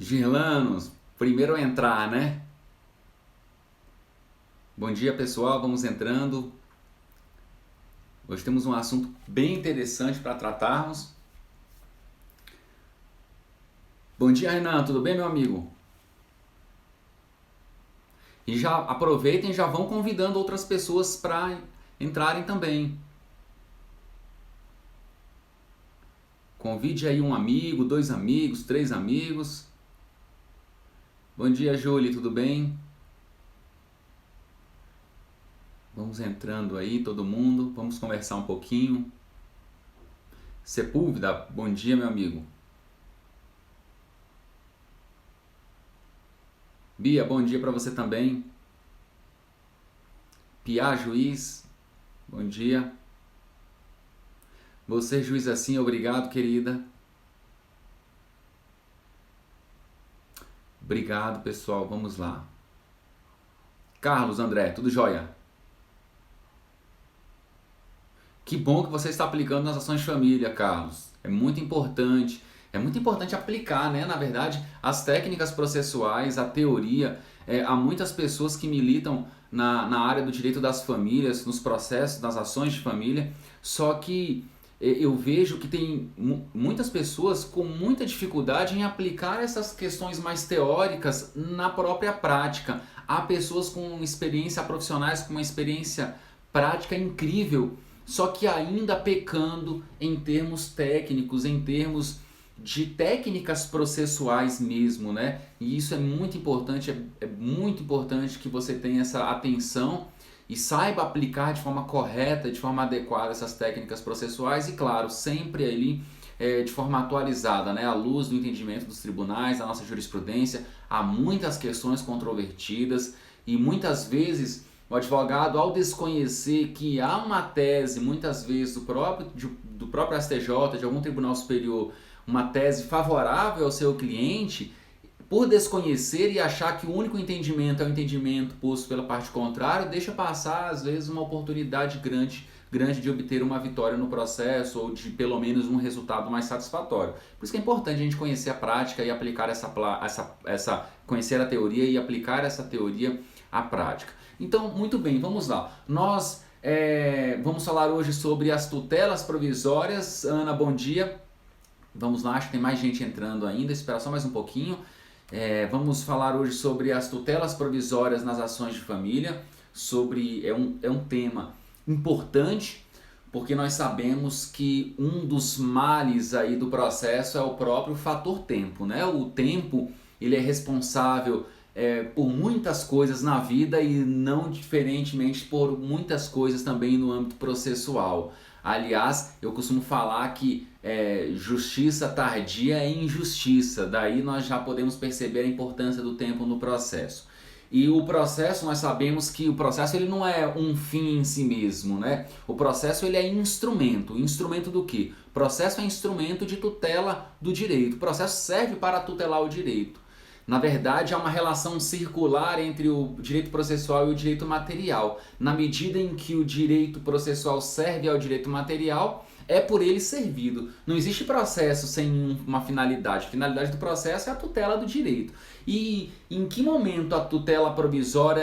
Girlanos, primeiro a entrar, né? Bom dia, pessoal, vamos entrando. Hoje temos um assunto bem interessante para tratarmos. Bom dia, Renan, tudo bem, meu amigo? E já aproveitem e já vão convidando outras pessoas para entrarem também. Convide aí um amigo, dois amigos, três amigos. Bom dia, Julie, tudo bem? Vamos entrando aí, todo mundo. Vamos conversar um pouquinho. Sepúlveda, bom dia, meu amigo. Bia, bom dia para você também. Piá, juiz, bom dia. Você, juiz, assim, obrigado, querida. Obrigado, pessoal, vamos lá. Carlos, André, tudo jóia? Que bom que você está aplicando nas ações de família, Carlos. É muito importante. É muito importante aplicar, né? Na verdade, as técnicas processuais, a teoria. Há muitas pessoas que militam na área do direito das famílias, nos processos, nas ações de família. Só que eu vejo que tem muitas pessoas com muita dificuldade em aplicar essas questões mais teóricas na própria prática. Há pessoas com experiência, profissionais com uma experiência prática incrível, só que ainda pecando em termos técnicos, em termos de técnicas processuais mesmo, né? E isso é muito importante, é muito importante que você tenha essa atenção e saiba aplicar de forma correta, de forma adequada essas técnicas processuais e, claro, sempre ali de forma atualizada, né? À luz do entendimento dos tribunais, da nossa jurisprudência. Há muitas questões controvertidas e muitas vezes o advogado, ao desconhecer que há uma tese, muitas vezes do próprio STJ, de algum tribunal superior, uma tese favorável ao seu cliente, por desconhecer e achar que o único entendimento é o entendimento posto pela parte contrária, deixa passar, às vezes, uma oportunidade grande de obter uma vitória no processo ou de, pelo menos, um resultado mais satisfatório. Por isso que é importante a gente conhecer a prática e aplicar conhecer a teoria e aplicar essa teoria à prática. Então, muito bem, vamos lá. Nós vamos falar hoje sobre as tutelas provisórias. Ana, bom dia. Vamos lá, acho que tem mais gente entrando ainda, espera só mais um pouquinho. Vamos falar hoje sobre as tutelas provisórias nas ações de família. É um tema importante, porque nós sabemos que um dos males aí do processo é o próprio fator tempo, né? O tempo, ele é responsável por muitas coisas na vida e não diferentemente por muitas coisas também no âmbito processual. Aliás, eu costumo falar que justiça tardia é injustiça, daí nós já podemos perceber a importância do tempo no processo. E o processo, nós sabemos que o processo ele não é um fim em si mesmo, né? O processo ele é instrumento. Instrumento do quê? O processo é instrumento de tutela do direito. O processo serve para tutelar o direito. Na verdade, há uma relação circular entre o direito processual e o direito material. Na medida em que o direito processual serve ao direito material, é por ele servido. Não existe processo sem uma finalidade. A finalidade do processo é a tutela do direito. E em que momento a tutela provisória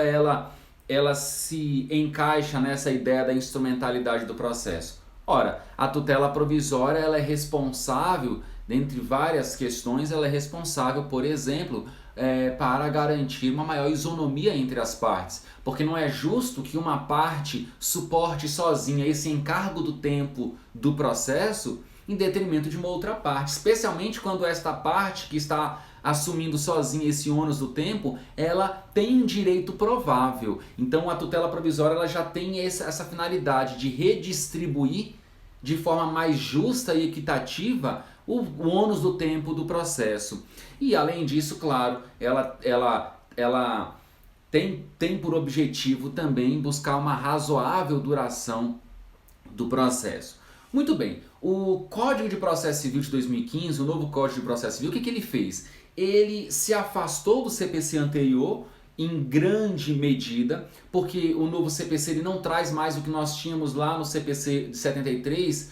ela se encaixa nessa ideia da instrumentalidade do processo? Ora, a tutela provisória ela é responsável, dentre várias questões, ela é responsável, por exemplo, para garantir uma maior isonomia entre as partes, porque não é justo que uma parte suporte sozinha esse encargo do tempo do processo em detrimento de uma outra parte, especialmente quando esta parte que está assumindo sozinha esse ônus do tempo, ela tem um direito provável. Então a tutela provisória ela já tem essa finalidade de redistribuir de forma mais justa e equitativa o ônus do tempo do processo. E além disso, claro, ela tem por objetivo também buscar uma razoável duração do processo. Muito bem, o Código de Processo Civil de 2015, o novo Código de Processo Civil, o que ele fez? Ele se afastou do CPC anterior em grande medida, porque o novo CPC ele não traz mais o que nós tínhamos lá no CPC de 73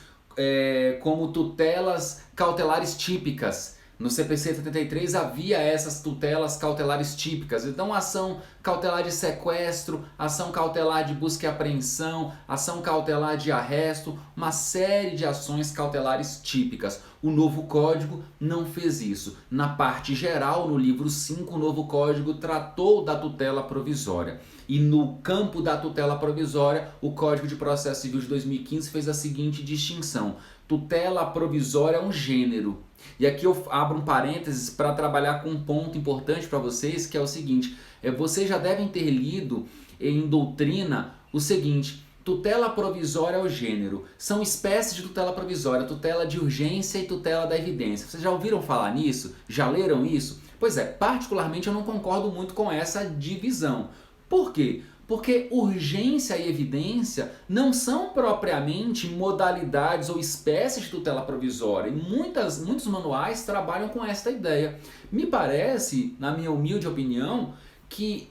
como tutelas cautelares típicas. No CPC 73 havia essas tutelas cautelares típicas. Então, ação cautelar de sequestro, ação cautelar de busca e apreensão, ação cautelar de arresto, uma série de ações cautelares típicas. O novo código não fez isso. Na parte geral, no livro 5, o novo código tratou da tutela provisória. E no campo da tutela provisória, o Código de Processo Civil de 2015 fez a seguinte distinção: tutela provisória é um gênero. E aqui eu abro um parênteses para trabalhar com um ponto importante para vocês, que é o seguinte: vocês já devem ter lido em doutrina o seguinte: tutela provisória é o gênero. São espécies de tutela provisória, tutela de urgência e tutela da evidência. Vocês já ouviram falar nisso? Já leram isso? Pois é, particularmente eu não concordo muito com essa divisão. Por quê? Porque urgência e evidência não são propriamente modalidades ou espécies de tutela provisória. E muitos manuais trabalham com esta ideia. Me parece, na minha humilde opinião, que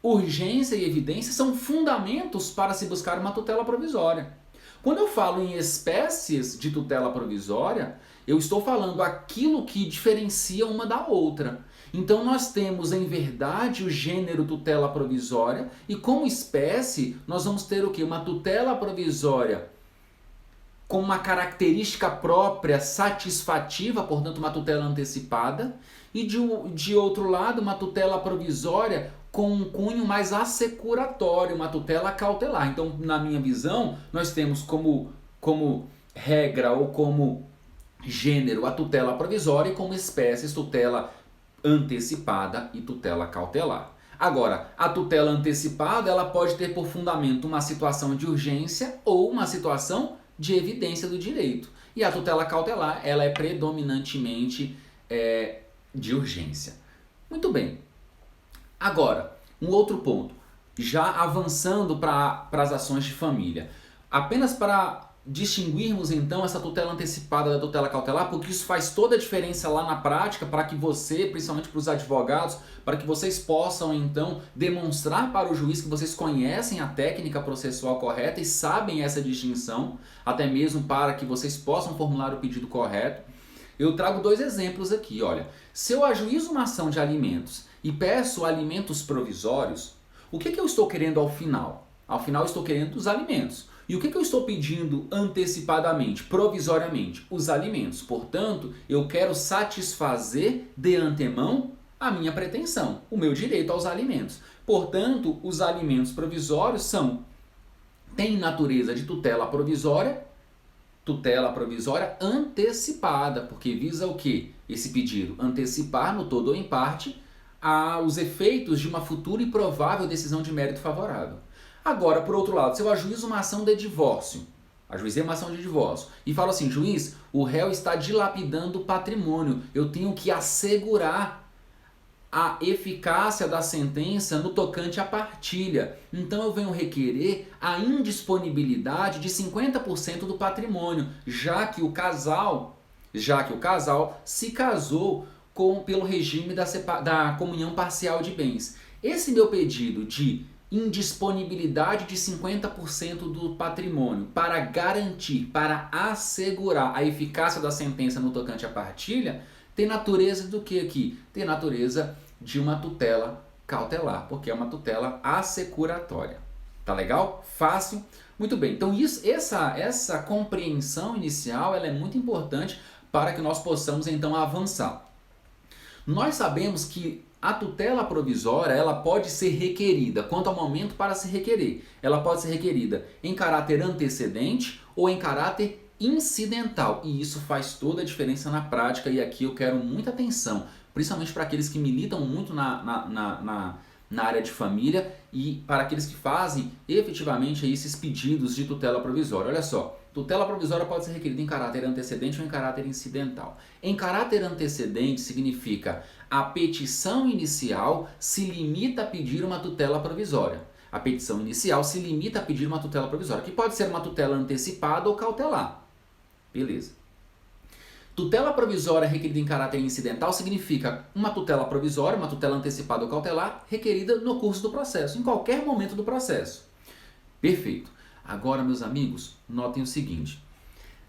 urgência e evidência são fundamentos para se buscar uma tutela provisória. Quando eu falo em espécies de tutela provisória, eu estou falando aquilo que diferencia uma da outra. Então nós temos em verdade o gênero tutela provisória e como espécie nós vamos ter o quê? Uma tutela provisória com uma característica própria satisfativa, portanto uma tutela antecipada, e de outro lado uma tutela provisória com um cunho mais assecuratório, uma tutela cautelar. Então, na minha visão, nós temos como regra ou como gênero a tutela provisória e como espécies tutela antecipada e tutela cautelar. Agora, a tutela antecipada ela pode ter por fundamento uma situação de urgência ou uma situação de evidência do direito. E a tutela cautelar ela é predominantemente de urgência. Muito bem. Agora, um outro ponto, já avançando para as ações de família. Apenas para distinguirmos então essa tutela antecipada da tutela cautelar, porque isso faz toda a diferença lá na prática para que você, principalmente para os advogados, para que vocês possam então demonstrar para o juiz que vocês conhecem a técnica processual correta e sabem essa distinção, até mesmo para que vocês possam formular o pedido correto. Eu trago dois exemplos aqui, olha. Se eu ajuizo uma ação de alimentos e peço alimentos provisórios, o que eu estou querendo ao final? Ao final eu estou querendo os alimentos. E o que eu estou pedindo antecipadamente, provisoriamente? Os alimentos. Portanto, eu quero satisfazer de antemão a minha pretensão, o meu direito aos alimentos. Portanto, os alimentos provisórios têm natureza de tutela provisória antecipada, porque visa o quê? Esse pedido antecipar no todo ou em parte os efeitos de uma futura e provável decisão de mérito favorável. Agora, por outro lado, se eu ajuizo uma ação de divórcio, ajuizei uma ação de divórcio e falo assim, juiz, o réu está dilapidando o patrimônio, eu tenho que assegurar a eficácia da sentença no tocante à partilha. Então eu venho requerer a indisponibilidade de 50% do patrimônio, já que o casal se casou pelo regime da comunhão parcial de bens. Esse meu pedido de indisponibilidade de 50% do patrimônio para garantir, para assegurar a eficácia da sentença no tocante à partilha, tem natureza do que aqui? Tem natureza de uma tutela cautelar, porque é uma tutela assecuratória. Tá legal? Fácil? Muito bem. Então essa compreensão inicial ela é muito importante para que nós possamos então avançar. Nós sabemos que a tutela provisória ela pode ser requerida, quanto ao momento para se requerer, ela pode ser requerida em caráter antecedente ou em caráter incidental, e isso faz toda a diferença na prática, e aqui eu quero muita atenção, principalmente para aqueles que militam muito na área de família e para aqueles que fazem efetivamente esses pedidos de tutela provisória. Olha só, tutela provisória pode ser requerida em caráter antecedente ou em caráter incidental. Em caráter antecedente significa a petição inicial se limita a pedir uma tutela provisória. A petição inicial se limita a pedir uma tutela provisória, que pode ser uma tutela antecipada ou cautelar. Beleza. Tutela provisória requerida em caráter incidental significa uma tutela provisória, uma tutela antecipada ou cautelar, requerida no curso do processo, em qualquer momento do processo. Perfeito. Agora, meus amigos, notem o seguinte.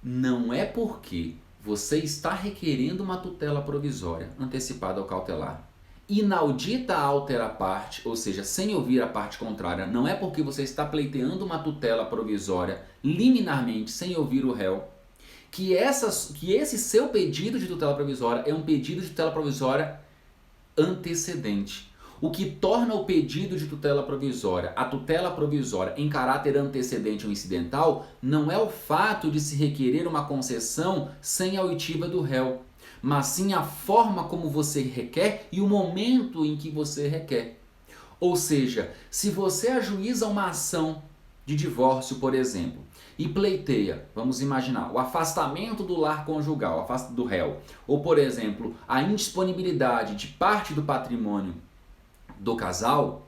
Não é porque Você está requerendo uma tutela provisória, antecipada ou cautelar. Inaudita altera parte, ou seja, sem ouvir a parte contrária, não é porque você está pleiteando uma tutela provisória liminarmente, sem ouvir o réu, que esse seu pedido de tutela provisória é um pedido de tutela provisória antecedente. O que torna o pedido de tutela provisória, a tutela provisória em caráter antecedente ou incidental, não é o fato de se requerer uma concessão sem a oitiva do réu, mas sim a forma como você requer e o momento em que você requer. Ou seja, se você ajuiza uma ação de divórcio, por exemplo, e pleiteia, vamos imaginar, o afastamento do lar conjugal, do réu, ou por exemplo, a indisponibilidade de parte do patrimônio do casal,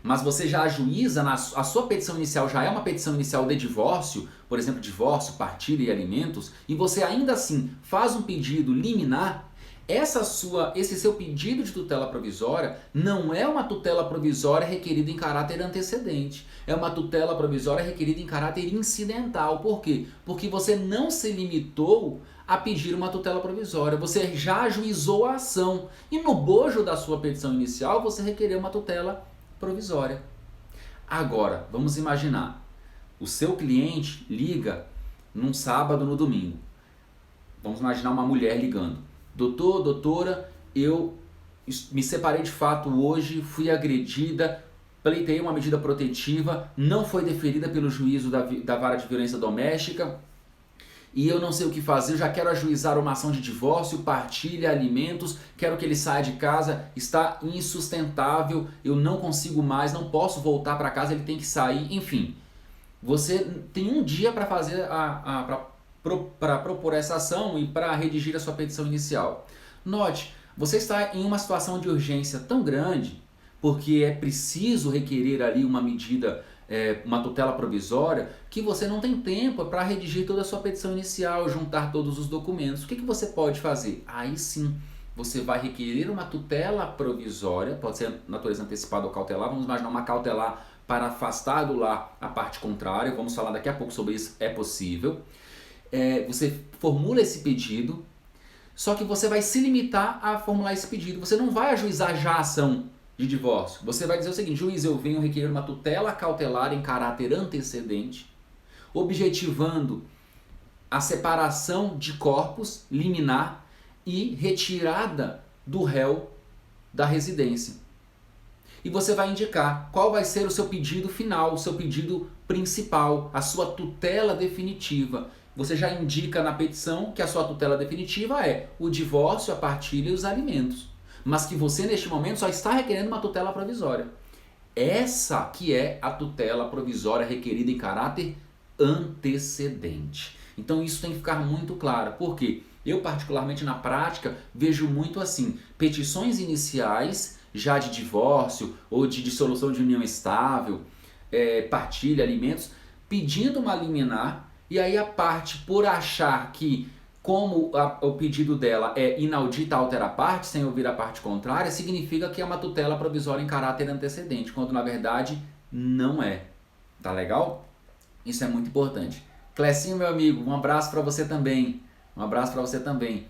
mas você já ajuiza, a sua petição inicial já é uma petição inicial de divórcio, por exemplo, divórcio, partilha e alimentos, e você ainda assim faz um pedido liminar, esse seu pedido de tutela provisória não é uma tutela provisória requerida em caráter antecedente, é uma tutela provisória requerida em caráter incidental. Por quê? Porque você não se limitou a pedir uma tutela provisória, você já ajuizou a ação e no bojo da sua petição inicial você requereu uma tutela provisória. Agora, vamos imaginar, o seu cliente liga num sábado, no domingo. Vamos imaginar uma mulher ligando. Doutor, doutora, eu me separei de fato hoje, fui agredida, pleitei uma medida protetiva, não foi deferida pelo juízo da vara de violência doméstica e eu não sei o que fazer, eu já quero ajuizar uma ação de divórcio, partilha, alimentos, quero que ele saia de casa, está insustentável, eu não consigo mais, não posso voltar para casa, ele tem que sair, enfim. Você tem um dia para fazer para propor essa ação e para redigir a sua petição inicial. Note, você está em uma situação de urgência tão grande, porque é preciso requerer ali uma medida, uma tutela provisória, que você não tem tempo para redigir toda a sua petição inicial, juntar todos os documentos. O que você pode fazer? Aí sim, você vai requerer uma tutela provisória, pode ser natureza antecipada ou cautelar, vamos imaginar uma cautelar para afastar do lar a parte contrária, vamos falar daqui a pouco sobre isso, é possível. Você formula esse pedido, só que você vai se limitar a formular esse pedido. Você não vai ajuizar já a ação de divórcio. Você vai dizer o seguinte: juiz, eu venho requerer uma tutela cautelar em caráter antecedente, objetivando a separação de corpos liminar e retirada do réu da residência. E você vai indicar qual vai ser o seu pedido final, o seu pedido principal, a sua tutela definitiva. Você já indica na petição que a sua tutela definitiva é o divórcio, a partilha e os alimentos. Mas que você, neste momento, só está requerendo uma tutela provisória. Essa que é a tutela provisória requerida em caráter antecedente. Então isso tem que ficar muito claro. Por quê? Eu, particularmente na prática, vejo muito assim, petições iniciais já de divórcio ou de dissolução de união estável, partilha, alimentos, pedindo uma liminar. E aí a parte, por achar que, como o pedido dela é inaudita altera parte, sem ouvir a parte contrária, significa que é uma tutela provisória em caráter antecedente, quando na verdade não é. Tá legal? Isso é muito importante. Clecinho, meu amigo, um abraço para você também. Um abraço para você também.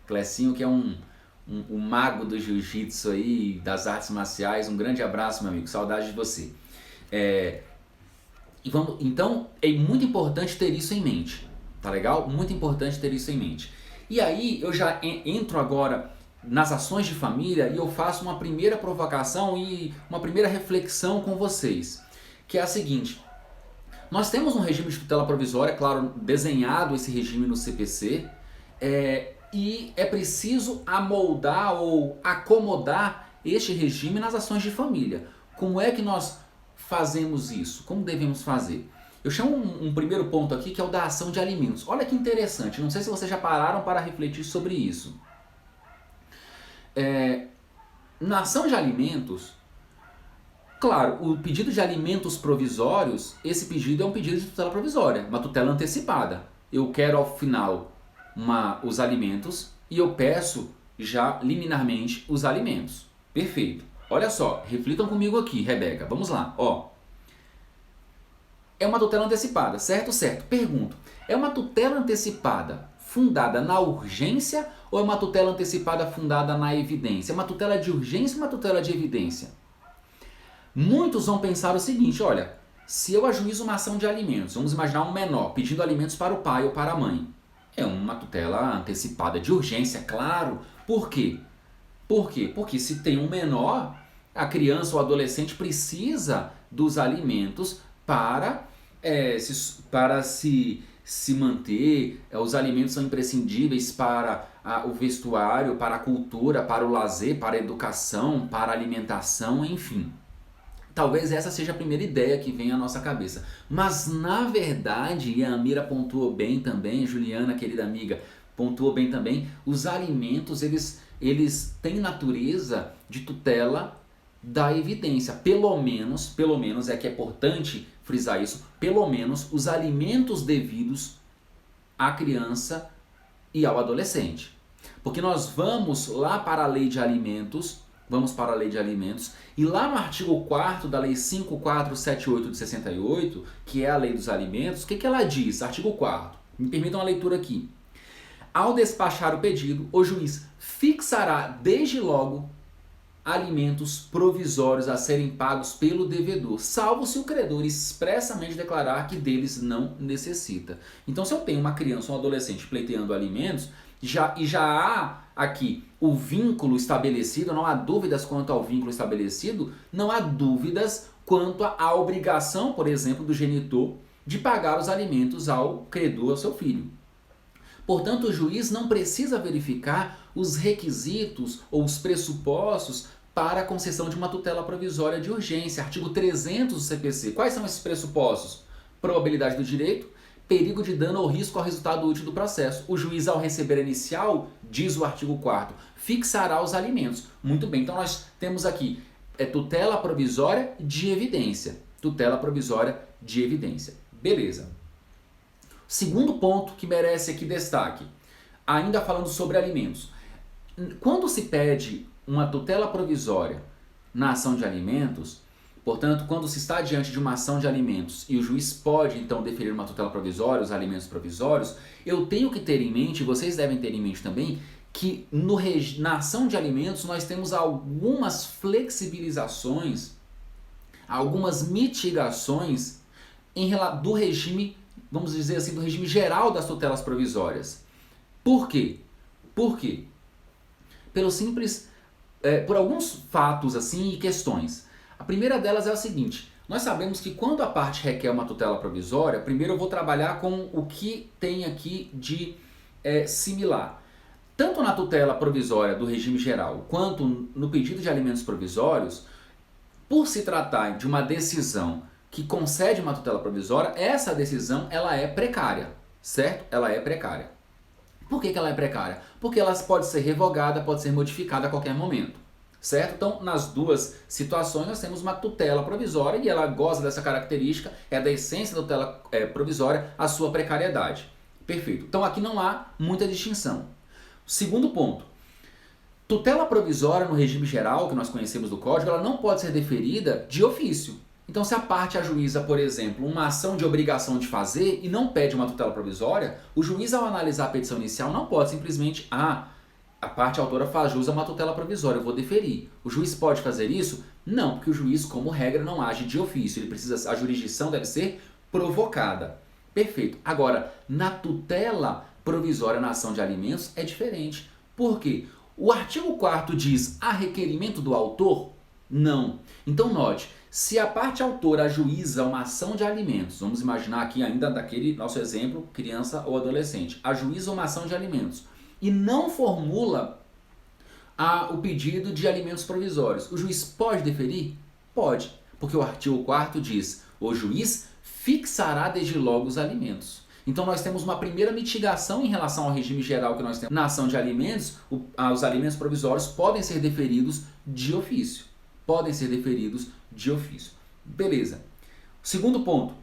Clecinho, que é um mago do jiu-jitsu aí, das artes marciais. Um grande abraço, meu amigo. Saudade de você. Então, é muito importante ter isso em mente, tá legal? Muito importante ter isso em mente. E aí, eu já entro agora nas ações de família e eu faço uma primeira provocação e uma primeira reflexão com vocês, que é a seguinte: nós temos um regime de tutela provisória, claro, desenhado esse regime no CPC, e é preciso amoldar ou acomodar este regime nas ações de família. Como é que nós fazemos isso? Como devemos fazer? Eu chamo um primeiro ponto aqui, que é o da ação de alimentos. Olha que interessante, não sei se vocês já pararam para refletir sobre isso. Na ação de alimentos, claro, o pedido de alimentos provisórios, esse pedido é um pedido de tutela provisória, uma tutela antecipada. Eu quero ao final os alimentos e eu peço já liminarmente os alimentos. Perfeito. Olha só, reflitam comigo aqui, Rebeca. Vamos lá, ó. É uma tutela antecipada, certo? Certo. Pergunto, é uma tutela antecipada fundada na urgência ou é uma tutela antecipada fundada na evidência? É uma tutela de urgência ou uma tutela de evidência? Muitos vão pensar o seguinte, olha, se eu ajuizo uma ação de alimentos, vamos imaginar um menor pedindo alimentos para o pai ou para a mãe, é uma tutela antecipada de urgência, claro. Por quê? Por quê? Porque se tem um menor, a criança ou adolescente precisa dos alimentos para se manter. Os alimentos são imprescindíveis para o vestuário, para a cultura, para o lazer, para a educação, para a alimentação, enfim. Talvez essa seja a primeira ideia que vem à nossa cabeça. Mas na verdade, e a Amira pontuou bem também, Juliana, querida amiga, pontuou bem também, os alimentos eles têm natureza de tutela da evidência. Pelo menos é que é importante frisar isso, pelo menos os alimentos devidos à criança e ao adolescente. Porque nós vamos lá para a lei de alimentos, e lá no artigo 4º da lei 5478 de 68, que é a lei dos alimentos, o que ela diz? Artigo 4º, me permitam a leitura aqui. Ao despachar o pedido, o juiz fixará desde logo alimentos provisórios a serem pagos pelo devedor, salvo se o credor expressamente declarar que deles não necessita. Então, se eu tenho uma criança ou um adolescente pleiteando alimentos, já há aqui o vínculo estabelecido, não há dúvidas quanto ao vínculo estabelecido, não há dúvidas quanto à obrigação, por exemplo, do genitor de pagar os alimentos ao credor, ao seu filho. Portanto, o juiz não precisa verificar os requisitos ou os pressupostos para a concessão de uma tutela provisória de urgência. Artigo 300 do CPC. Quais são esses pressupostos? Probabilidade do direito, perigo de dano ou risco ao resultado útil do processo. O juiz, ao receber a inicial, diz o artigo 4º, fixará os alimentos. Muito bem, então nós temos aqui tutela provisória de evidência. Tutela provisória de evidência. Beleza. Segundo ponto que merece aqui destaque, ainda falando sobre alimentos. Quando se pede uma tutela provisória na ação de alimentos, portanto, quando se está diante de uma ação de alimentos e o juiz pode, então, deferir uma tutela provisória, os alimentos provisórios, eu tenho que ter em mente, vocês devem ter em mente também, que na ação de alimentos nós temos algumas flexibilizações, algumas mitigações do regime, vamos dizer assim, do regime geral das tutelas provisórias. Por quê? Por quê? Por alguns fatos assim e questões. A primeira delas é a seguinte: nós sabemos que quando a parte requer uma tutela provisória, primeiro eu vou trabalhar com o que tem aqui de similar. Tanto na tutela provisória do regime geral, quanto no pedido de alimentos provisórios, por se tratar de uma decisão que concede uma tutela provisória, essa decisão ela é precária, certo? Ela é precária. Por que ela é precária? Porque ela pode ser revogada, pode ser modificada a qualquer momento, certo? Então, nas duas situações, nós temos uma tutela provisória e ela goza dessa característica, é da essência da tutela provisória a sua precariedade. Perfeito. Então, aqui não há muita distinção. Segundo ponto, tutela provisória no regime geral, que nós conhecemos do Código, ela não pode ser deferida de ofício. Então, se a parte ajuiza, por exemplo, uma ação de obrigação de fazer e não pede uma tutela provisória, o juiz, ao analisar a petição inicial, não pode simplesmente, a parte autora faz jus a uma tutela provisória, eu vou deferir. O juiz pode fazer isso? Não, porque o juiz, como regra, não age de ofício. A jurisdição deve ser provocada. Perfeito. Agora, na tutela provisória na ação de alimentos é diferente. Por quê? O artigo 4º diz a requerimento do autor? Não. Então, note, se a parte autora ajuiza uma ação de alimentos, vamos imaginar aqui ainda daquele nosso exemplo, criança ou adolescente, ajuiza uma ação de alimentos e não formula o pedido de alimentos provisórios, o juiz pode deferir? Pode, porque o artigo 4º diz, o juiz fixará desde logo os alimentos. Então nós temos uma primeira mitigação em relação ao regime geral que nós temos na ação de alimentos, os alimentos provisórios podem ser deferidos de ofício. Podem ser deferidos de ofício. Beleza. Segundo ponto.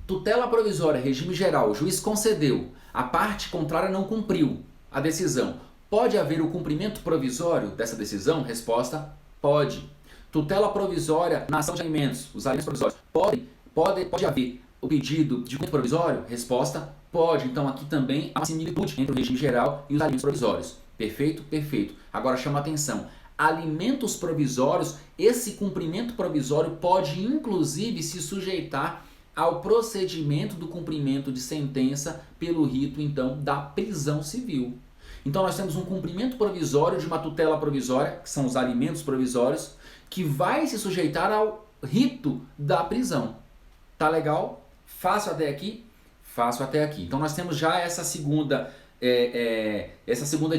Tutela provisória, regime geral, o juiz concedeu, a parte contrária não cumpriu a decisão. Pode haver o cumprimento provisório dessa decisão? Resposta: pode. Tutela provisória na ação de alimentos, os alimentos provisórios, pode haver o pedido de cumprimento provisório? Resposta, pode. Então aqui também há uma similitude entre o regime geral e os alimentos provisórios. Perfeito? Perfeito. Agora chama atenção. Alimentos provisórios, esse cumprimento provisório pode inclusive se sujeitar ao procedimento do cumprimento de sentença pelo rito, então, da prisão civil. Então nós temos um cumprimento provisório de uma tutela provisória, que são os alimentos provisórios, que vai se sujeitar ao rito da prisão. Tá legal? Fácil até aqui? Fácil até aqui. Então nós temos já essa segunda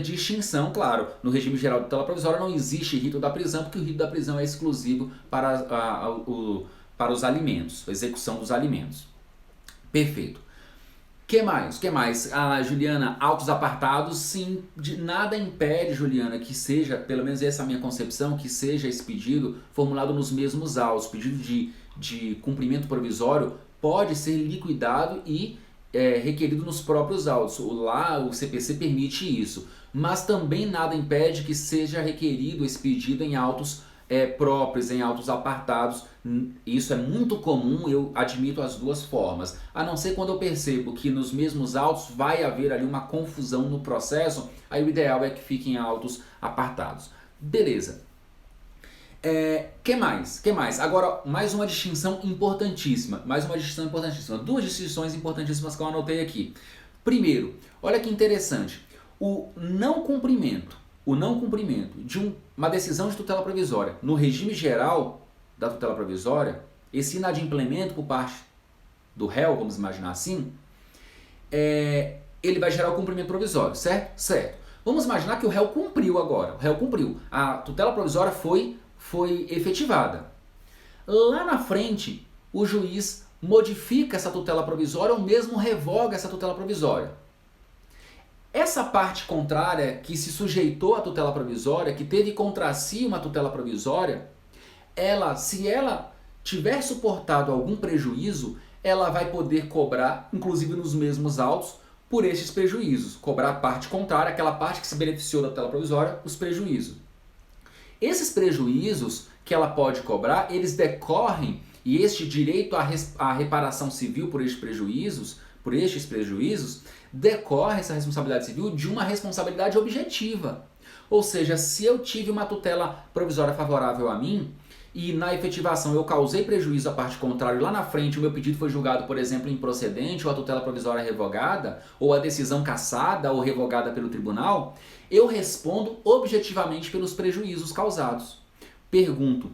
distinção, claro. No regime geral de tutela provisória não existe rito da prisão, porque o rito da prisão é exclusivo para os alimentos, a execução dos alimentos. Perfeito. Que mais? Juliana, autos apartados, sim, nada impede, Juliana, que seja, pelo menos essa é a minha concepção, que seja esse pedido formulado nos mesmos autos. Pedido de cumprimento provisório pode ser liquidado e requerido nos próprios autos. Lá o CPC permite isso, mas também nada impede que seja requerido esse pedido em autos próprios, em autos apartados. Isso é muito comum, eu admito as duas formas, a não ser quando eu percebo que nos mesmos autos vai haver ali uma confusão no processo, aí o ideal é que fiquem em autos apartados. Beleza. Que mais? Agora, mais uma distinção importantíssima. Duas distinções importantíssimas que eu anotei aqui. Primeiro, olha que interessante. O não cumprimento de uma decisão de tutela provisória no regime geral da tutela provisória, esse inadimplemento por parte do réu, vamos imaginar assim, ele vai gerar o cumprimento provisório, certo? Certo. Vamos imaginar que o réu cumpriu agora. A tutela provisória foi efetivada. Lá na frente, o juiz modifica essa tutela provisória ou mesmo revoga essa tutela provisória. Essa parte contrária que se sujeitou à tutela provisória, que teve contra si uma tutela provisória, se ela tiver suportado algum prejuízo, ela vai poder cobrar, inclusive nos mesmos autos, por esses prejuízos. Cobrar a parte contrária, aquela parte que se beneficiou da tutela provisória, os prejuízos. Esses prejuízos que ela pode cobrar, eles decorrem, e este direito à reparação civil por estes prejuízos, decorre essa responsabilidade civil de uma responsabilidade objetiva. Ou seja, se eu tive uma tutela provisória favorável a mim e na efetivação eu causei prejuízo à parte contrária, lá na frente o meu pedido foi julgado, por exemplo, improcedente, ou a tutela provisória revogada, ou a decisão cassada ou revogada pelo tribunal, eu respondo objetivamente pelos prejuízos causados. Pergunto,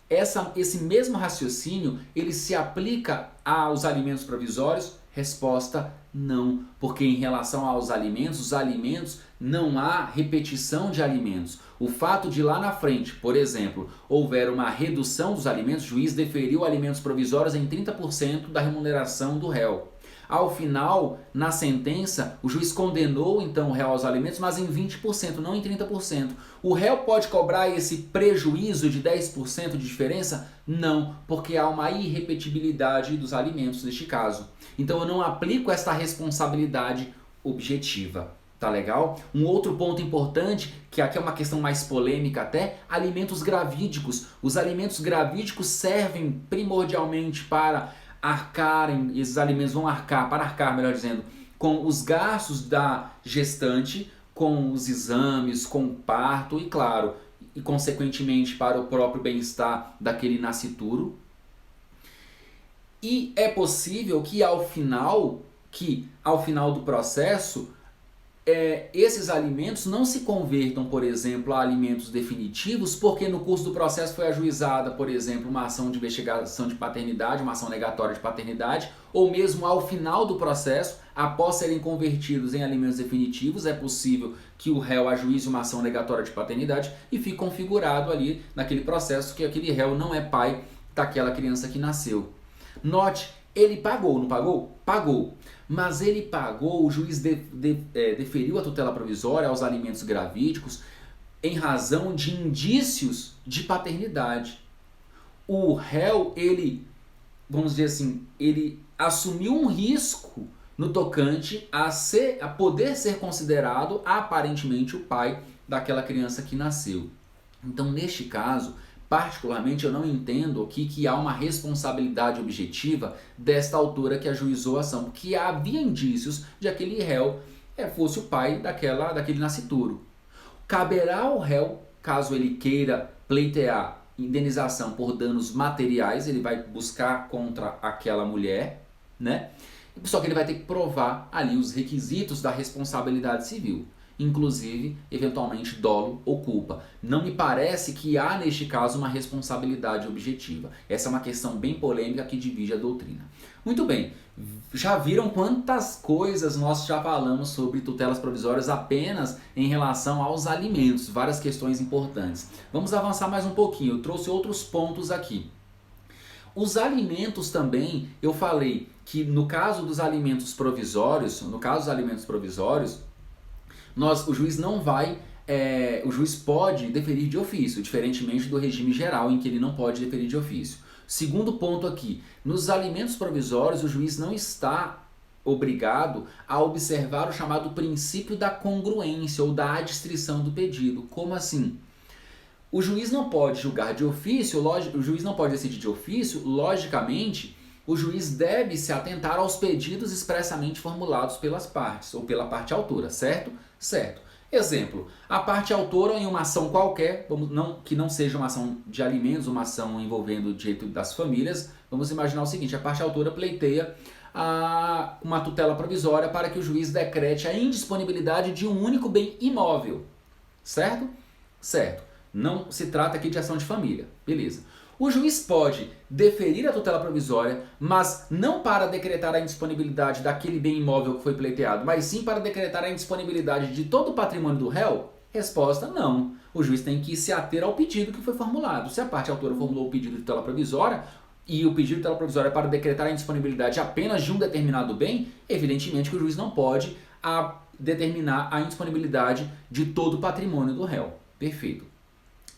esse mesmo raciocínio, ele se aplica aos alimentos provisórios? Resposta, não, porque em relação aos alimentos, os alimentos não há repetição de alimentos. O fato de lá na frente, por exemplo, houver uma redução dos alimentos, o juiz deferiu alimentos provisórios em 30% da remuneração do réu. Ao final, na sentença, o juiz condenou então o réu aos alimentos, mas em 20%, não em 30%. O réu pode cobrar esse prejuízo de 10% de diferença? Não, porque há uma irrepetibilidade dos alimentos neste caso. Então eu não aplico esta responsabilidade objetiva. Tá legal? Um outro ponto importante, que aqui é uma questão mais polêmica até, alimentos gravídicos. Os alimentos gravídicos servem primordialmente para arcarem, esses alimentos vão arcar, melhor dizendo, com os gastos da gestante, com os exames, com o parto e, claro, e consequentemente para o próprio bem-estar daquele nascituro. E é possível que ao final do processo, esses alimentos não se convertam, por exemplo, a alimentos definitivos, porque no curso do processo foi ajuizada, por exemplo, uma ação de investigação de paternidade, uma ação negatória de paternidade, ou mesmo ao final do processo, após serem convertidos em alimentos definitivos, é possível que o réu ajuize uma ação negatória de paternidade e fique configurado ali naquele processo que aquele réu não é pai daquela criança que nasceu. Note, ele pagou, não pagou? Pagou. Mas ele pagou, o juiz deferiu a tutela provisória aos alimentos gravídicos em razão de indícios de paternidade. O réu, vamos dizer assim, ele assumiu um risco no tocante a poder ser considerado aparentemente o pai daquela criança que nasceu. Então, neste caso, Particularmente, eu não entendo aqui que há uma responsabilidade objetiva desta autora que ajuizou a ação, porque havia indícios de aquele réu fosse o pai daquele nascituro. Caberá ao réu, caso ele queira pleitear indenização por danos materiais, ele vai buscar contra aquela mulher, né? Só que ele vai ter que provar ali os requisitos da responsabilidade civil, inclusive, eventualmente, dolo ou culpa. Não me parece que há, neste caso, uma responsabilidade objetiva. Essa é uma questão bem polêmica que divide a doutrina. Muito bem, já viram quantas coisas nós já falamos sobre tutelas provisórias apenas em relação aos alimentos, várias questões importantes. Vamos avançar mais um pouquinho, eu trouxe outros pontos aqui. Os alimentos também, eu falei que no caso dos alimentos provisórios, o juiz não vai, o juiz pode deferir de ofício, diferentemente do regime geral em que ele não pode deferir de ofício. Segundo ponto aqui, nos alimentos provisórios o juiz não está obrigado a observar o chamado princípio da congruência ou da adstrição do pedido. Como assim? O juiz não pode julgar de ofício, o juiz não pode decidir de ofício, logicamente, o juiz deve se atentar aos pedidos expressamente formulados pelas partes, ou pela parte autora, certo? Certo. Exemplo, a parte autora em uma ação qualquer, que não seja uma ação de alimentos, uma ação envolvendo o direito das famílias, vamos imaginar o seguinte, a parte autora pleiteia uma tutela provisória para que o juiz decrete a indisponibilidade de um único bem imóvel, certo? Certo. Não se trata aqui de ação de família, beleza. O juiz pode deferir a tutela provisória, mas não para decretar a indisponibilidade daquele bem imóvel que foi pleiteado, mas sim para decretar a indisponibilidade de todo o patrimônio do réu? Resposta, não. O juiz tem que se ater ao pedido que foi formulado. Se a parte autora formulou o pedido de tutela provisória, e o pedido de tutela provisória é para decretar a indisponibilidade apenas de um determinado bem, evidentemente que o juiz não pode determinar a indisponibilidade de todo o patrimônio do réu. Perfeito.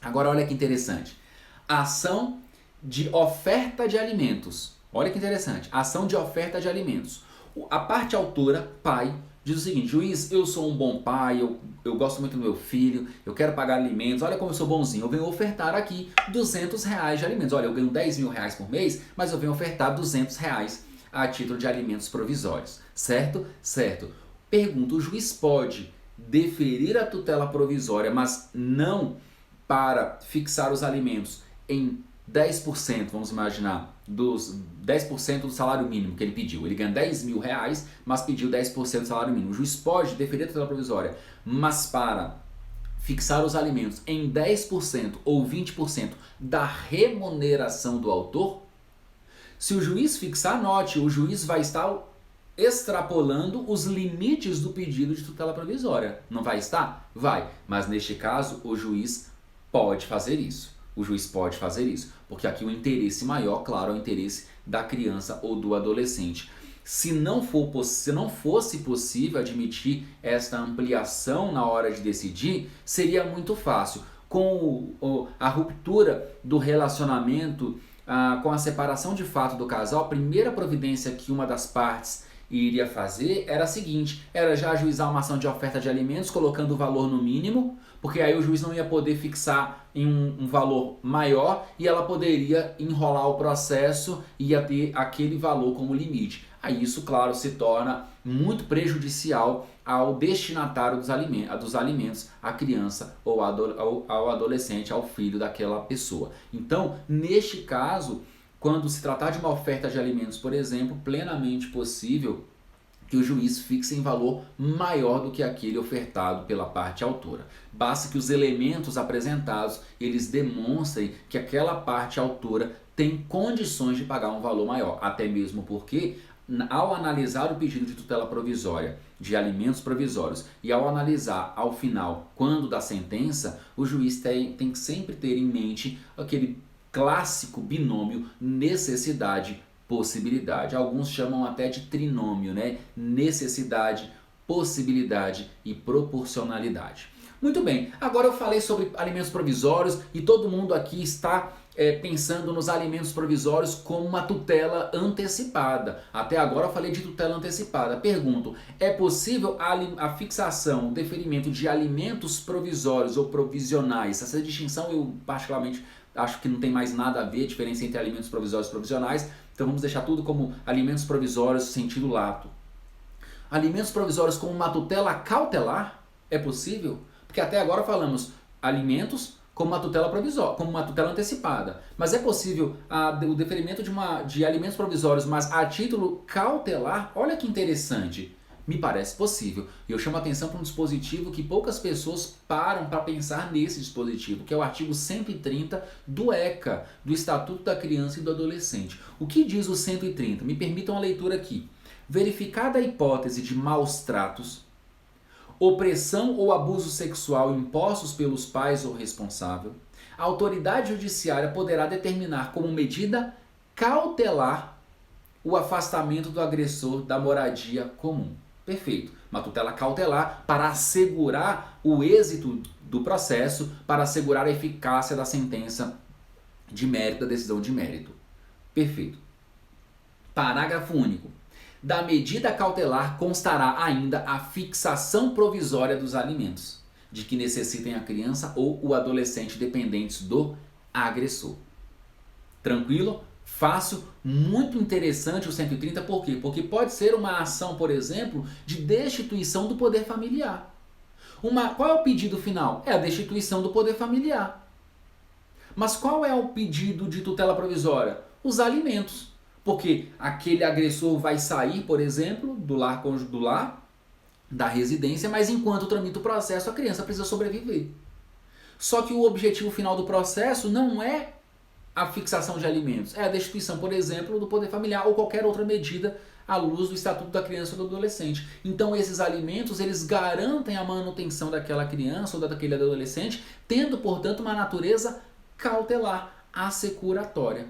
Agora olha que interessante. Ação de oferta de alimentos. Olha que interessante. Ação de oferta de alimentos. A parte autora, pai, diz o seguinte: juiz, eu sou um bom pai, eu gosto muito do meu filho, eu quero pagar alimentos, olha como eu sou bonzinho, eu venho ofertar aqui R$200 de alimentos. Olha, eu ganho R$10.000 por mês, mas eu venho ofertar R$200 a título de alimentos provisórios. Certo? Certo. Pergunta, o juiz pode deferir a tutela provisória, mas não para fixar os alimentos em 10%, vamos imaginar, dos 10% do salário mínimo que ele pediu. Ele ganha R$10.000, mas pediu 10% do salário mínimo. O juiz pode deferir a tutela provisória, mas para fixar os alimentos em 10% ou 20% da remuneração do autor? Se o juiz fixar, note, o juiz vai estar extrapolando os limites do pedido de tutela provisória. Não vai estar? Vai. Mas neste caso, o juiz pode fazer isso. O juiz pode fazer isso, porque aqui o interesse maior, claro, é o interesse da criança ou do adolescente. Se não fosse possível admitir esta ampliação na hora de decidir, seria muito fácil. Com a ruptura do relacionamento, com a separação de fato do casal, a primeira providência que uma das partes iria fazer era a seguinte: era já ajuizar uma ação de oferta de alimentos, colocando o valor no mínimo, porque aí o juiz não ia poder fixar em um valor maior e ela poderia enrolar o processo e ia ter aquele valor como limite. Aí isso, claro, se torna muito prejudicial ao destinatário dos alimentos, à criança ou ao adolescente, ao filho daquela pessoa. Então, neste caso, quando se tratar de uma oferta de alimentos, por exemplo, plenamente possível que o juiz fixe em valor maior do que aquele ofertado pela parte autora. Basta que os elementos apresentados, eles demonstrem que aquela parte autora tem condições de pagar um valor maior, até mesmo porque, ao analisar o pedido de tutela provisória de alimentos provisórios e ao analisar ao final, quando da sentença, o juiz tem que sempre ter em mente aquele clássico binômio necessidade-possibilidade. Alguns chamam até de trinômio, né? Necessidade, possibilidade e proporcionalidade. Muito bem, agora eu falei sobre alimentos provisórios e todo mundo aqui está pensando nos alimentos provisórios como uma tutela antecipada. Até agora eu falei de tutela antecipada. Pergunto, é possível a fixação, o deferimento de alimentos provisórios ou provisionais? Essa distinção eu particularmente acho que não tem mais nada a ver a diferença entre alimentos provisórios e provisionais, então vamos deixar tudo como alimentos provisórios sentido lato. Alimentos provisórios com uma tutela cautelar é possível? Porque até agora falamos alimentos como uma tutela provisória, como uma tutela antecipada. Mas é possível o deferimento de alimentos provisórios, mas a título cautelar? Olha que interessante. Me parece possível. E eu chamo a atenção para um dispositivo que poucas pessoas param para pensar nesse dispositivo, que é o artigo 130 do ECA, do Estatuto da Criança e do Adolescente. O que diz o 130? Me permitam a leitura aqui. Verificada a hipótese de maus tratos, opressão ou abuso sexual impostos pelos pais ou responsável, a autoridade judiciária poderá determinar como medida cautelar o afastamento do agressor da moradia comum. Perfeito. Uma tutela cautelar para assegurar o êxito do processo, para assegurar a eficácia da sentença de mérito, da decisão de mérito. Perfeito. Parágrafo único. Da medida cautelar constará ainda a fixação provisória dos alimentos, de que necessitem a criança ou o adolescente dependentes do agressor. Tranquilo? Fácil, muito interessante o 130, por quê? Porque pode ser uma ação, por exemplo, de destituição do poder familiar. Qual é o pedido final? É a destituição do poder familiar. Mas qual é o pedido de tutela provisória? Os alimentos. Porque aquele agressor vai sair, por exemplo, do lar, da residência, mas enquanto tramita o processo, a criança precisa sobreviver. Só que o objetivo final do processo não é a fixação de alimentos, é a destituição, por exemplo, do poder familiar ou qualquer outra medida à luz do Estatuto da Criança ou do Adolescente. Então esses alimentos, eles garantem a manutenção daquela criança ou daquele adolescente, tendo, portanto, uma natureza cautelar, assecuratória.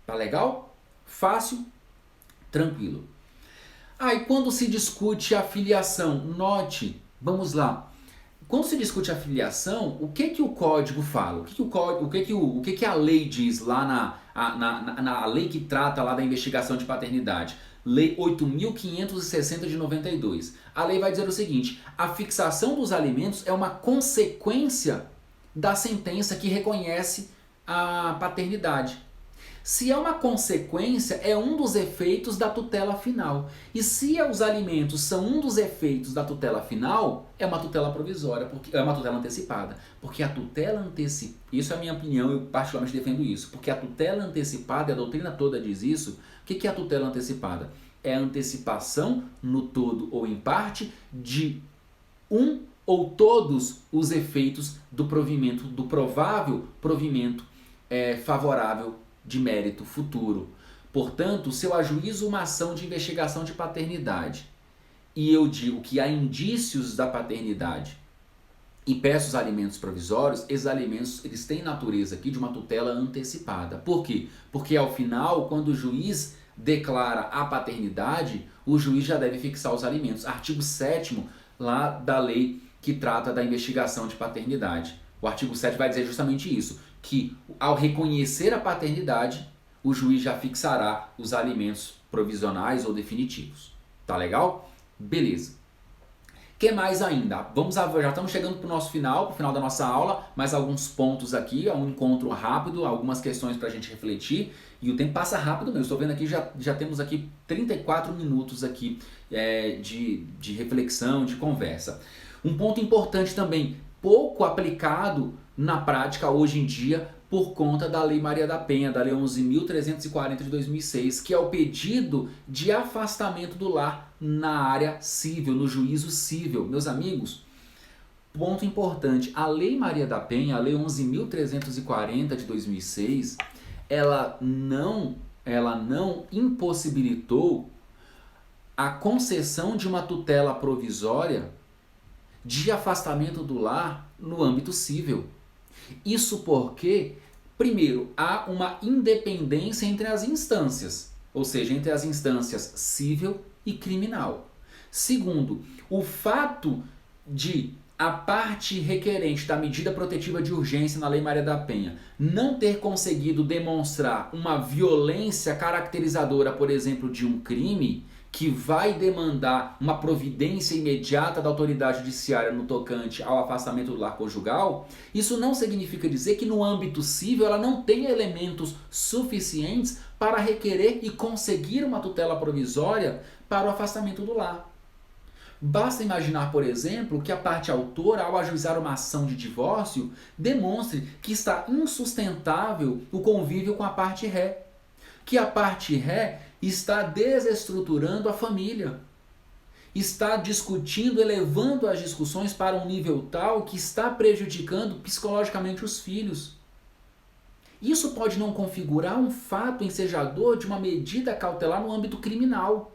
Tá legal? Fácil? Tranquilo. E quando se discute a filiação, note, vamos lá. Quando se discute a filiação, o que o código fala? O que a lei diz lá na lei que trata lá da investigação de paternidade? Lei 8.560 de 92. A lei vai dizer o seguinte: a fixação dos alimentos é uma consequência da sentença que reconhece a paternidade. Se é uma consequência, é um dos efeitos da tutela final. E se os alimentos são um dos efeitos da tutela final, é uma tutela provisória, porque é uma tutela antecipada. Porque a tutela antecipada, isso é a minha opinião, eu particularmente defendo isso, porque a tutela antecipada, e a doutrina toda diz isso. O que é a tutela antecipada? É a antecipação, no todo ou em parte, de um ou todos os efeitos do provimento, do provável provimento favorável de mérito futuro. Portanto, se eu ajuizo uma ação de investigação de paternidade e eu digo que há indícios da paternidade e peço os alimentos provisórios, esses alimentos eles têm natureza aqui de uma tutela antecipada. Por quê? Porque ao final, quando o juiz declara a paternidade, o juiz já deve fixar os alimentos. Artigo 7º lá da lei que trata da investigação de paternidade. O artigo 7 vai dizer justamente isso, que ao reconhecer a paternidade, o juiz já fixará os alimentos provisionais ou definitivos. Tá legal? Beleza. Que mais ainda? Já estamos chegando para o nosso final, para o final da nossa aula, mais alguns pontos aqui, um encontro rápido, algumas questões para a gente refletir, e o tempo passa rápido mesmo. Estou vendo aqui, já temos aqui 34 minutos aqui de reflexão, de conversa. Um ponto importante também, pouco aplicado na prática hoje em dia por conta da Lei Maria da Penha, da Lei 11.340 de 2006, que é o pedido de afastamento do lar na área civil, no juízo civil. Meus amigos, ponto importante, a Lei Maria da Penha, a Lei 11.340 de 2006, ela não impossibilitou a concessão de uma tutela provisória de afastamento do lar no âmbito civil. Isso porque, primeiro, há uma independência entre as instâncias, ou seja, entre as instâncias civil e criminal. Segundo, o fato de a parte requerente da medida protetiva de urgência na Lei Maria da Penha não ter conseguido demonstrar uma violência caracterizadora, por exemplo, de um crime, que vai demandar uma providência imediata da autoridade judiciária no tocante ao afastamento do lar conjugal, isso não significa dizer que no âmbito civil ela não tenha elementos suficientes para requerer e conseguir uma tutela provisória para o afastamento do lar. Basta imaginar, por exemplo, que a parte autora, ao ajuizar uma ação de divórcio, demonstre que está insustentável o convívio com a parte ré, que a parte ré está desestruturando a família, está discutindo, elevando as discussões para um nível tal que está prejudicando psicologicamente os filhos. Isso pode não configurar um fato ensejador de uma medida cautelar no âmbito criminal.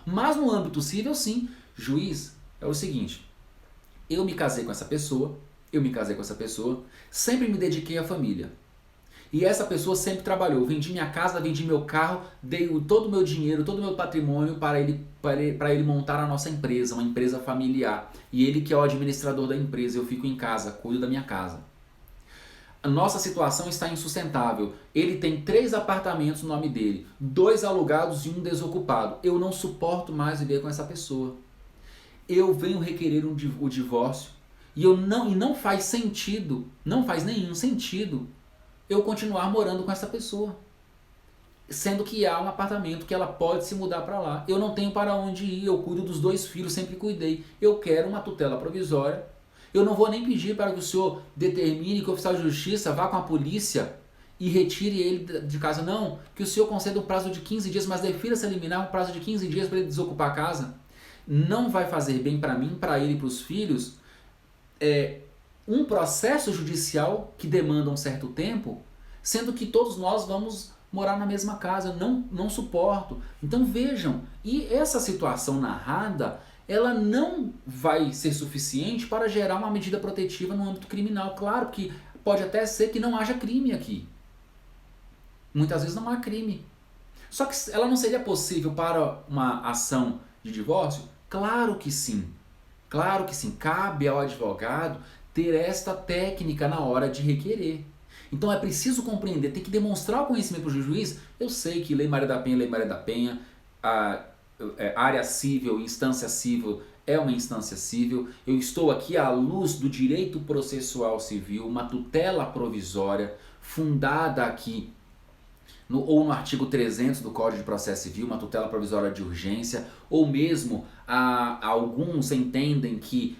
Mas no âmbito civil, sim. Juiz, é o seguinte, eu me casei com essa pessoa, sempre me dediquei à família. E essa pessoa sempre trabalhou, vendi minha casa, vendi meu carro, dei todo o meu dinheiro, todo o meu patrimônio para ele montar a nossa empresa, uma empresa familiar. E ele que é o administrador da empresa, eu fico em casa, cuido da minha casa. A nossa situação está insustentável. Ele tem 3 apartamentos no nome dele, 2 alugados e 1 desocupado. Eu não suporto mais viver com essa pessoa. Eu venho requerer o divórcio e não faz sentido, não faz nenhum sentido eu continuar morando com essa pessoa. Sendo que há um apartamento que ela pode se mudar para lá. Eu não tenho para onde ir, eu cuido dos 2 filhos, sempre cuidei. Eu quero uma tutela provisória. Eu não vou nem pedir para que o senhor determine que o oficial de justiça vá com a polícia e retire ele de casa. Não, que o senhor conceda um prazo de 15 dias, mas defira-se eliminar um prazo de 15 dias para ele desocupar a casa. Não vai fazer bem para mim, para ele e para os filhos um processo judicial que demanda um certo tempo, sendo que todos nós vamos morar na mesma casa. Não suporto. Então vejam, e essa situação narrada, ela não vai ser suficiente para gerar uma medida protetiva no âmbito criminal. Claro que pode até ser que não haja crime aqui. Muitas vezes não há crime. Só que ela não seria possível para uma ação de divórcio? Claro que sim. Claro que sim. Cabe ao advogado ter esta técnica na hora de requerer. Então é preciso compreender, tem que demonstrar o conhecimento para o juiz. Eu sei que Lei Maria da Penha, área civil, instância civil é uma instância civil. Eu estou aqui à luz do direito processual civil, uma tutela provisória fundada aqui ou no artigo 300 do Código de Processo Civil, uma tutela provisória de urgência, ou mesmo alguns entendem que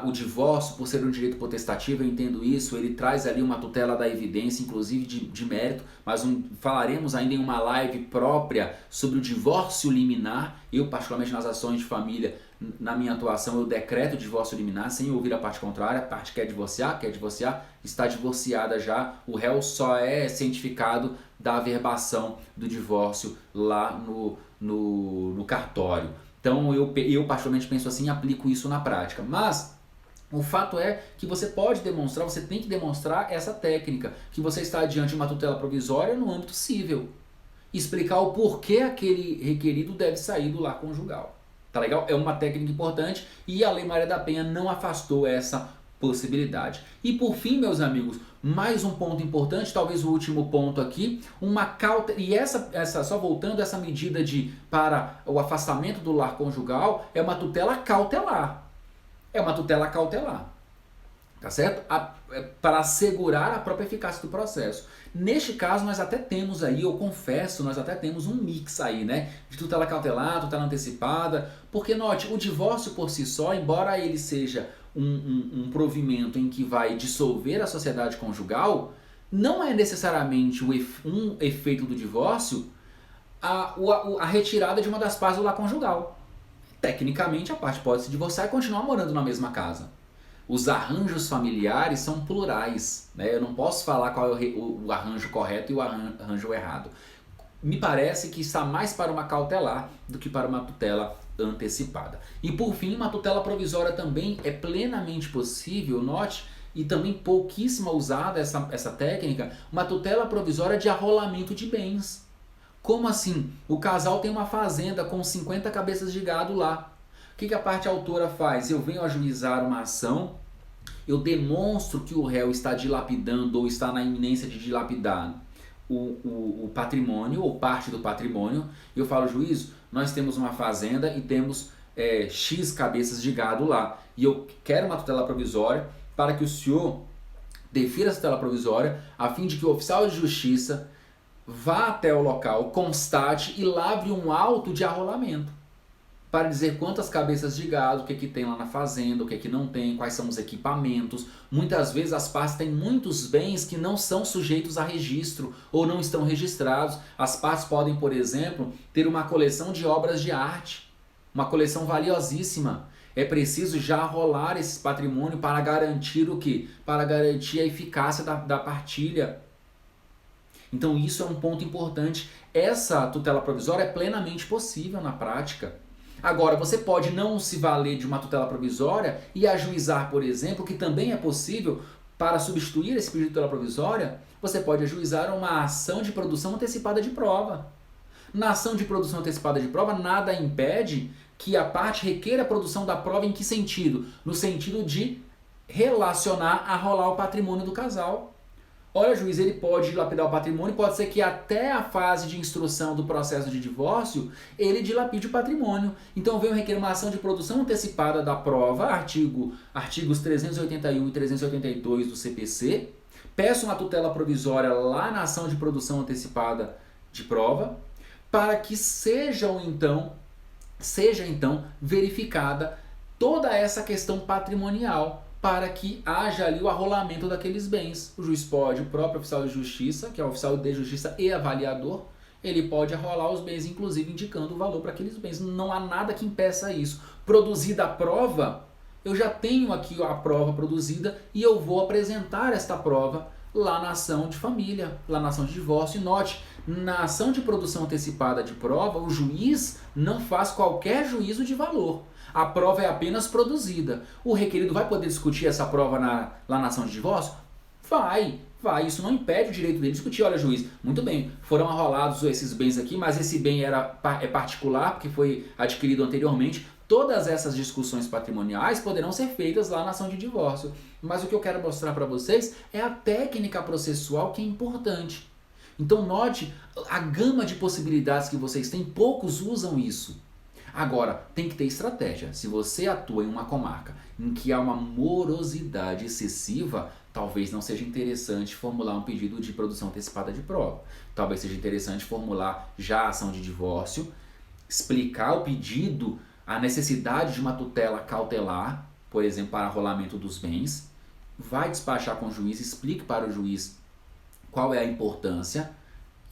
o divórcio, por ser um direito potestativo, eu entendo isso, ele traz ali uma tutela da evidência, inclusive de mérito, mas falaremos ainda em uma live própria sobre o divórcio liminar. Eu, particularmente nas ações de família, na minha atuação, eu decreto o divórcio liminar sem ouvir a parte contrária. A parte quer divorciar, está divorciada já, o réu só é cientificado da averbação do divórcio lá no cartório. Então eu particularmente penso assim e aplico isso na prática. Mas o fato é que você pode demonstrar, você tem que demonstrar essa técnica, que você está diante de uma tutela provisória no âmbito civil. Explicar o porquê aquele requerido deve sair do lar conjugal. Tá legal? É uma técnica importante e a Lei Maria da Penha não afastou essa possibilidade. E por fim, meus amigos, mais um ponto importante, talvez o último ponto aqui, uma cautela, e só voltando, essa medida para o afastamento do lar conjugal é uma tutela cautelar. É uma tutela cautelar. Tá certo? Para assegurar a própria eficácia do processo. Neste caso, nós até temos aí, eu confesso, nós até temos um mix aí, né? De tutela cautelar, tutela antecipada, porque note, o divórcio por si só, embora ele seja um provimento em que vai dissolver a sociedade conjugal, não é necessariamente um efeito do divórcio a retirada de uma das partes do lar conjugal. Tecnicamente, a parte pode se divorciar e continuar morando na mesma casa. Os arranjos familiares são plurais, né? Eu não posso falar qual é o arranjo correto e o arranjo errado. Me parece que está mais para uma cautelar do que para uma tutela antecipada. E por fim, uma tutela provisória também é plenamente possível, note, e também pouquíssima usada essa técnica, uma tutela provisória de arrolamento de bens. Como assim? O casal tem uma fazenda com 50 cabeças de gado lá. O que a parte autora faz? Eu venho ajuizar uma ação, eu demonstro que o réu está dilapidando ou está na iminência de dilapidar o patrimônio ou parte do patrimônio e eu falo, juiz, nós temos uma fazenda e temos X cabeças de gado lá e eu quero uma tutela provisória para que o senhor defira essa tutela provisória a fim de que o oficial de justiça vá até o local, constate e lavre um auto de arrolamento para dizer quantas cabeças de gado, o que tem lá na fazenda, o que não tem, quais são os equipamentos. Muitas vezes as partes têm muitos bens que não são sujeitos a registro ou não estão registrados. As partes podem, por exemplo, ter uma coleção de obras de arte, uma coleção valiosíssima. É preciso já arrolar esse patrimônio para garantir o quê? Para garantir a eficácia da partilha. Então isso é um ponto importante. Essa tutela provisória é plenamente possível na prática. Agora, você pode não se valer de uma tutela provisória e ajuizar, por exemplo, que também é possível, para substituir esse pedido de tutela provisória, você pode ajuizar uma ação de produção antecipada de prova. Na ação de produção antecipada de prova, nada impede que a parte requeira a produção da prova em que sentido? No sentido de relacionar, arrolar o patrimônio do casal. Olha, juiz, ele pode dilapidar o patrimônio, pode ser que até a fase de instrução do processo de divórcio, ele dilapide o patrimônio. Então venho requerer uma ação de produção antecipada da prova, artigos 381 e 382 do CPC, peço uma tutela provisória lá na ação de produção antecipada de prova, para que seja então verificada toda essa questão patrimonial, para que haja ali o arrolamento daqueles bens. O juiz pode, o próprio oficial de justiça, que é o oficial de justiça e avaliador, ele pode arrolar os bens, inclusive indicando o valor para aqueles bens. Não há nada que impeça isso. Produzida a prova, eu já tenho aqui a prova produzida e eu vou apresentar esta prova lá na ação de família, lá na ação de divórcio. E note, na ação de produção antecipada de prova, o juiz não faz qualquer juízo de valor. A prova é apenas produzida. O requerido vai poder discutir essa prova lá na ação de divórcio? Vai. Isso não impede o direito dele de discutir. Olha, juiz, muito bem, foram arrolados esses bens aqui, mas esse bem é particular, porque foi adquirido anteriormente. Todas essas discussões patrimoniais poderão ser feitas lá na ação de divórcio. Mas o que eu quero mostrar para vocês é a técnica processual que é importante. Então note a gama de possibilidades que vocês têm, poucos usam isso. Agora, tem que ter estratégia. Se você atua em uma comarca em que há uma morosidade excessiva, talvez não seja interessante formular um pedido de produção antecipada de prova. Talvez seja interessante formular já a ação de divórcio, explicar o pedido, a necessidade de uma tutela cautelar, por exemplo, para arrolamento dos bens, vai despachar com o juiz, explique para o juiz qual é a importância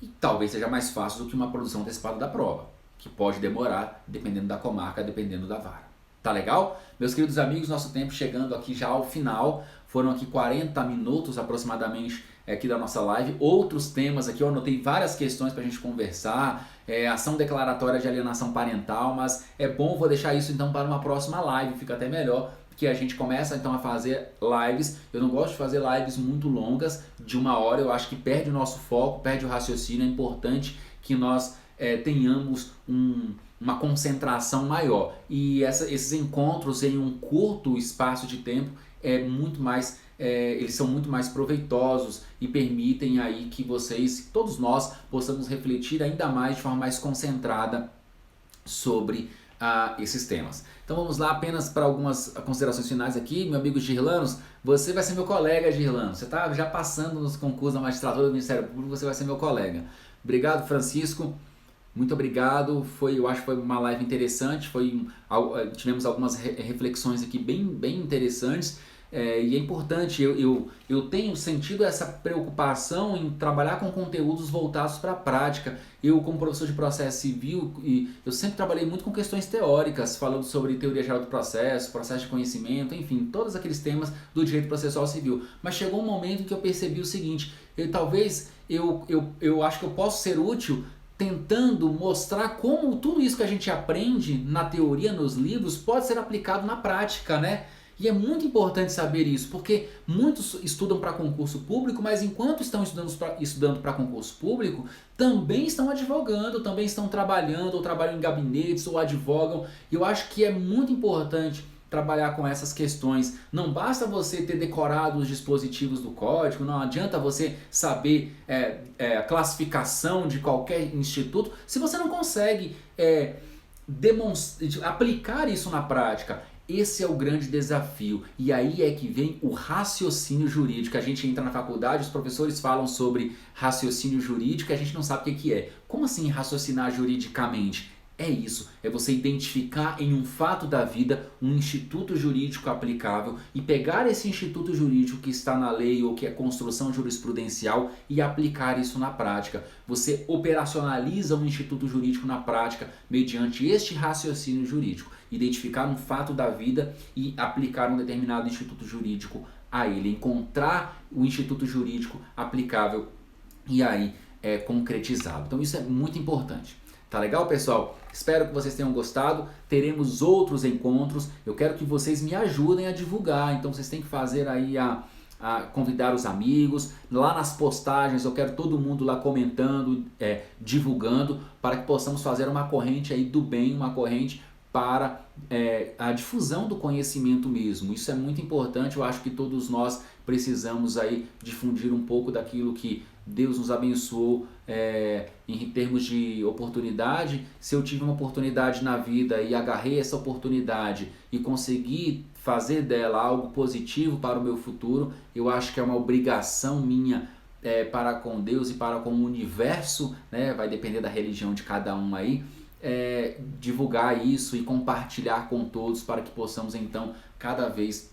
e talvez seja mais fácil do que uma produção antecipada da prova, que pode demorar, dependendo da comarca, dependendo da vara. Tá legal? Meus queridos amigos, nosso tempo chegando aqui já ao final. Foram aqui 40 minutos aproximadamente aqui da nossa live. Outros temas aqui, eu anotei várias questões para a gente conversar. Ação declaratória de alienação parental, mas é bom, vou deixar isso então para uma próxima live, fica até melhor, porque a gente começa então a fazer lives. Eu não gosto de fazer lives muito longas, de 1 hora, eu acho que perde o nosso foco, perde o raciocínio. É importante que nós tenhamos uma concentração maior, e esses encontros em um curto espaço de tempo eles são muito mais proveitosos e permitem aí que vocês, todos nós, possamos refletir ainda mais de forma mais concentrada sobre esses temas. Então vamos lá, apenas para algumas considerações finais aqui. Meu amigo Girlanos, você vai ser meu colega, Girlanos. Você está já passando nos concursos da magistratura do Ministério Público, você vai ser meu colega. Obrigado, Francisco. Muito obrigado, eu acho que foi uma live interessante, tivemos algumas reflexões aqui bem interessantes, e é importante, eu tenho sentido essa preocupação em trabalhar com conteúdos voltados para a prática. Eu, como professor de processo civil, eu sempre trabalhei muito com questões teóricas, falando sobre teoria geral do processo, processo de conhecimento, enfim, todos aqueles temas do direito processual civil. Mas chegou um momento em que eu percebi o seguinte, eu acho que eu posso ser útil tentando mostrar como tudo isso que a gente aprende na teoria, nos livros, pode ser aplicado na prática, né? E é muito importante saber isso, porque muitos estudam para concurso público, mas enquanto estão estudando para concurso público, também estão advogando, também estão trabalhando, ou trabalham em gabinetes, ou advogam. Eu acho que é muito importante trabalhar com essas questões. Não basta você ter decorado os dispositivos do código, não adianta você saber a classificação de qualquer instituto se você não consegue aplicar isso na prática. Esse é o grande desafio, e aí é que vem o raciocínio jurídico. A gente entra na faculdade, os professores falam sobre raciocínio jurídico e a gente não sabe o que é. Como assim raciocinar juridicamente? É isso, é você identificar em um fato da vida um instituto jurídico aplicável e pegar esse instituto jurídico que está na lei ou que é construção jurisprudencial e aplicar isso na prática. Você operacionaliza um instituto jurídico na prática mediante este raciocínio jurídico. Identificar um fato da vida e aplicar um determinado instituto jurídico a ele. Encontrar o instituto jurídico aplicável e aí concretizado. Então isso é muito importante. Tá legal, pessoal? Espero que vocês tenham gostado. Teremos outros encontros. Eu quero que vocês me ajudem a divulgar. Então vocês têm que fazer aí a convidar os amigos. Lá nas postagens eu quero todo mundo lá comentando, divulgando, para que possamos fazer uma corrente aí do bem, uma corrente para a difusão do conhecimento mesmo. Isso é muito importante. Eu acho que todos nós precisamos aí difundir um pouco daquilo que Deus nos abençoou em termos de oportunidade. Se eu tive uma oportunidade na vida e agarrei essa oportunidade e consegui fazer dela algo positivo para o meu futuro, eu acho que é uma obrigação minha para com Deus e para com o universo, né? Vai depender da religião de cada um aí, divulgar isso e compartilhar com todos para que possamos então cada vez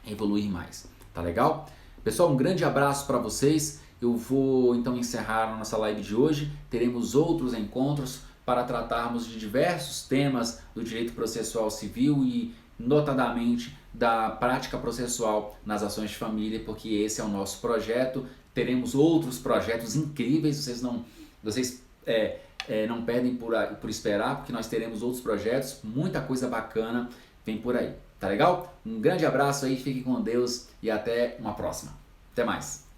evoluir mais. Tá legal? Pessoal, um grande abraço para vocês. Eu vou então encerrar a nossa live de hoje. Teremos outros encontros para tratarmos de diversos temas do direito processual civil e notadamente da prática processual nas ações de família, porque esse é o nosso projeto. Teremos outros projetos incríveis, vocês não perdem por esperar, porque nós teremos outros projetos, muita coisa bacana vem por aí, tá legal? Um grande abraço aí, fiquem com Deus e até uma próxima. Até mais!